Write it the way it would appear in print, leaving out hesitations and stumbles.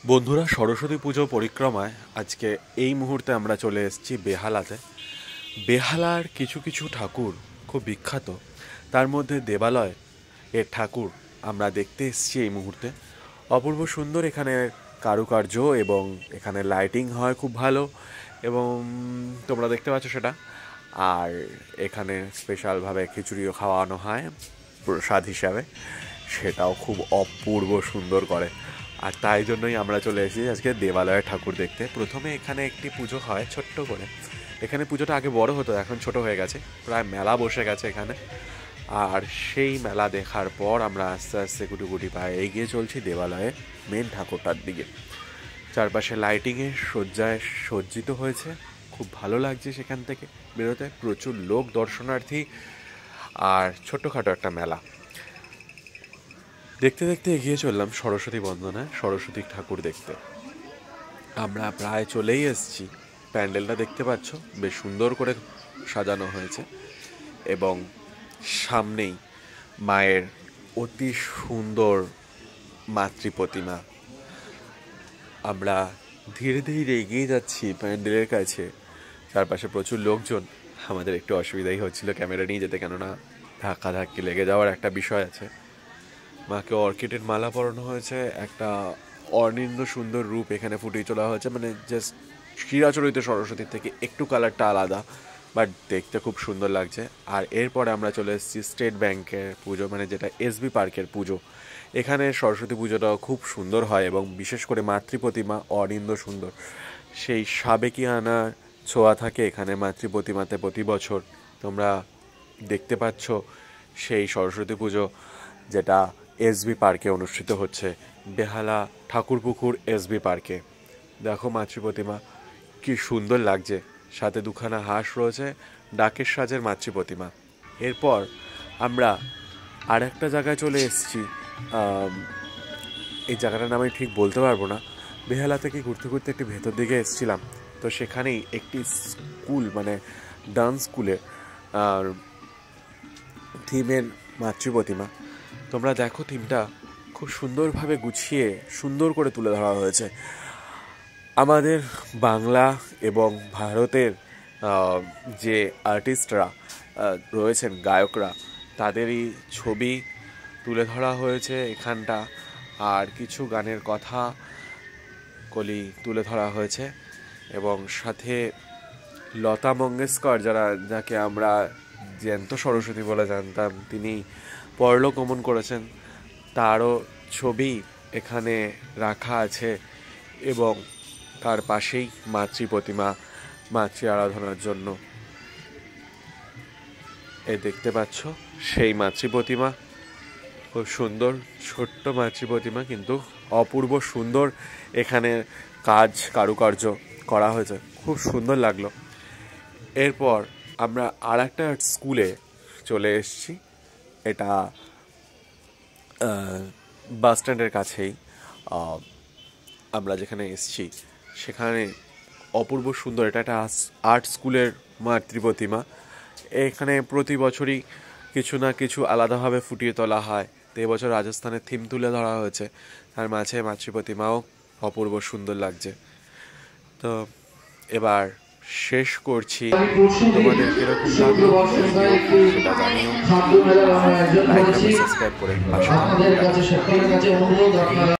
বন্ধুরা, সরস্বতী পুজো পরিক্রমায় আজকে এই মুহূর্তে আমরা চলে এসেছি বেহালাতে। বেহালার কিছু কিছু ঠাকুর খুব বিখ্যাত, তার মধ্যে দেবালয় এর ঠাকুর আমরা দেখতে এসেছি এই মুহূর্তে। অপূর্ব সুন্দর এখানে কারুকার্য এবং এখানে লাইটিং হয় খুব ভালো, এবং তোমরা দেখতে পাচ্ছ সেটা। আর এখানে স্পেশালভাবে খিচুড়িও খাওয়ানো হয় প্রসাদ হিসাবে, সেটাও খুব অপূর্ব সুন্দর করে। আর তাই জন্যই আমরা চলে এসেছি আজকে দেবালয়ের ঠাকুর দেখতে। প্রথমে এখানে একটি পুজো হয় ছোট্ট করে। এখানে পুজোটা আগে বড় হতো, এখন ছোট হয়ে গেছে, প্রায় মেলা বসে গেছে এখানে। আর সেই মেলা দেখার পর আমরা আস্তে আস্তে গুটি পায়ে এগিয়ে চলছি দেবালয়ের মেন ঠাকুরটার দিকে। চারপাশে লাইটিংয়ে সজ্জায় সজ্জিত হয়েছে, খুব ভালো লাগছে সেখান থেকে বেরোতে। প্রচুর লোক দর্শনার্থী, আর ছোট্টখাটো একটা মেলা দেখতে দেখতে এগিয়ে চললাম সরস্বতী বন্দনায় সরস্বতী ঠাকুর দেখতে। আমরা প্রায় চলেই এসেছি। প্যান্ডেলটা দেখতে পাচ্ছ, বেশ সুন্দর করে সাজানো হয়েছে, এবং সামনেই মায়ের অতি সুন্দর মাতৃ প্রতিমা। আমরা ধীরে ধীরে এগিয়ে যাচ্ছি প্যান্ডেলের কাছে। চারপাশে প্রচুর লোকজন, আমাদের একটু অসুবিধাই হচ্ছিল ক্যামেরা নিয়ে যেতে, কেননা ধাক্কাধাক্কি লেগে যাওয়ার একটা বিষয় আছে। মাকে অর্কিডের মালা পরানো হয়েছে, একটা অনিন্দ সুন্দর রূপ এখানে ফুটিয়ে তোলা হয়েছে, মানে জাস্ট চিরাচরিত সরস্বতীর থেকে একটু কালারটা আলাদা, বাট দেখতে খুব সুন্দর লাগছে। আর এরপরে আমরা চলে এসেছি স্টেট ব্যাংকের পুজো, মানে যেটা এসবি পার্কের পুজো। এখানে সরস্বতী পুজোটাও খুব সুন্দর হয়, এবং বিশেষ করে মাতৃ প্রতিমা অনিন্দ সুন্দর, সেই সাবেকিয়ানা ছোঁয়া থাকে এখানে মাতৃ প্রতিমাতে প্রতি বছর। তোমরা দেখতে পাচ্ছ সেই সরস্বতী পুজো যেটা এসবি পার্কে অনুষ্ঠিত হচ্ছে, বেহালা ঠাকুরপুকুর এসবি পার্কে। দেখো মাতৃ প্রতিমা কি সুন্দর লাগছে, সাথে দুখানা হাঁস রয়েছে, ডাকের সাজের মাতৃ প্রতিমা। এরপর আমরা আর একটা জায়গায় চলে এসেছি, এই জায়গাটার নাম আমি ঠিক বলতে পারবো না। বেহালা থেকে ঘুরতে ঘুরতে একটি ভেতর দিকে এসেছিলাম, তো সেখানেই একটি স্কুল, মানে ডান্স স্কুলের থিমের মাতৃ প্রতিমা। তোমরা দেখো, থিমটা খুব সুন্দরভাবে গুছিয়ে সুন্দর করে তুলে ধরা হয়েছে। আমাদের বাংলা এবং ভারতের যে আর্টিস্টরা রয়েছেন, গায়করা, তাদেরই ছবি তুলে ধরা হয়েছে এখানটা। আর কিছু গানের কথা কলি তুলে ধরা হয়েছে, এবং সাথে লতা মঙ্গেশকর, যাকে আমরা জ্যান্ত সরস্বতী বলে জানতাম, তিনি পরলোক গমন করেছেন, তারও ছবি এখানে রাখা আছে। এবং তার পাশেই মাতৃ প্রতিমা, মাতৃ আরাধনার জন্য। এই দেখতে পাচ্ছ সেই মাতৃ প্রতিমা, খুব সুন্দর ছোট্ট মাতৃ প্রতিমা, কিন্তু অপূর্ব সুন্দর এখানে কারুকার্য করা হয়েছে, খুব সুন্দর লাগলো। এরপর আমরা আর একটা স্কুলে চলে এসেছি, এটা বাস স্ট্যান্ডের কাছেই। আমরা যেখানে এসেছি সেখানে অপূর্ব সুন্দর, এটা একটা আর্ট স্কুলের মাতৃ প্রতিমা। এখানে প্রতি বছরই কিছু না কিছু আলাদাভাবে ফুটিয়ে তোলা হয়, তো এবছর রাজস্থানের থিম তুলে ধরা হয়েছে, তার মাঝে মাতৃ প্রতিমাও অপূর্ব সুন্দর লাগছে। তো এবার শেষ করছি, তোমাদের কিরকম লাগলো সেটা জানিও, লাইক সাবস্ক্রাইব করে পাশে থাকো।